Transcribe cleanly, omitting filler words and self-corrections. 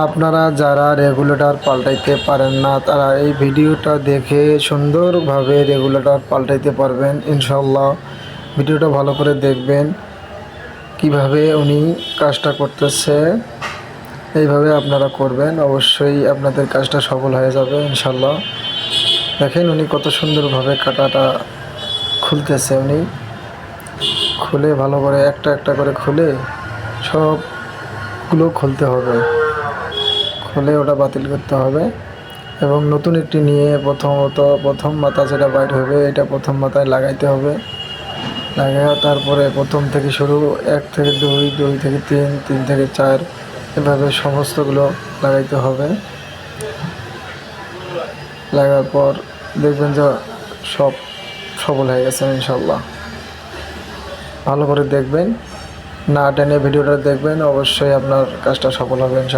আপনারা যারা রেগুলেটর পাল্টাইতে পারেন না তারা এই ভিডিওটা দেখে সুন্দরভাবে রেগুলেটর পাল্টাইতে পারবেন ইনশাল্লাহ। ভিডিওটা ভালো করে দেখবেন কিভাবে উনি কাজটা করতেছে, এইভাবে আপনারা করবেন, অবশ্যই আপনাদের কাজটা সফল হয়ে যাবে ইনশাল্লাহ। দেখেন উনি কত সুন্দরভাবে কাঁটাটা খুলতেছে, উনি খুলে ভালো করে একটা একটা করে খুলে সবগুলো খুলতে হবে, খুলে ওটা বাতিল করতে হবে এবং নতুন একটি নিয়ে প্রথম মাথা যেটা বাইর হবে এটা প্রথম মাথায় লাগাইতে হবে। লাগাইয়া তারপরে প্রথম থেকে শুরু 1 থেকে 2, 2 থেকে 3, 3 থেকে 4 এভাবে সমস্তগুলো লাগাইতে হবে। লাগার পর দেখবেন যে সব সফল হয়ে গেছে ইনশাল্লাহ। ভালো করে দেখবেন, না টেনে ভিডিওটা দেখবেন, অবশ্যই আপনার কাজটা সফল হবে ইনশাল্লাহ।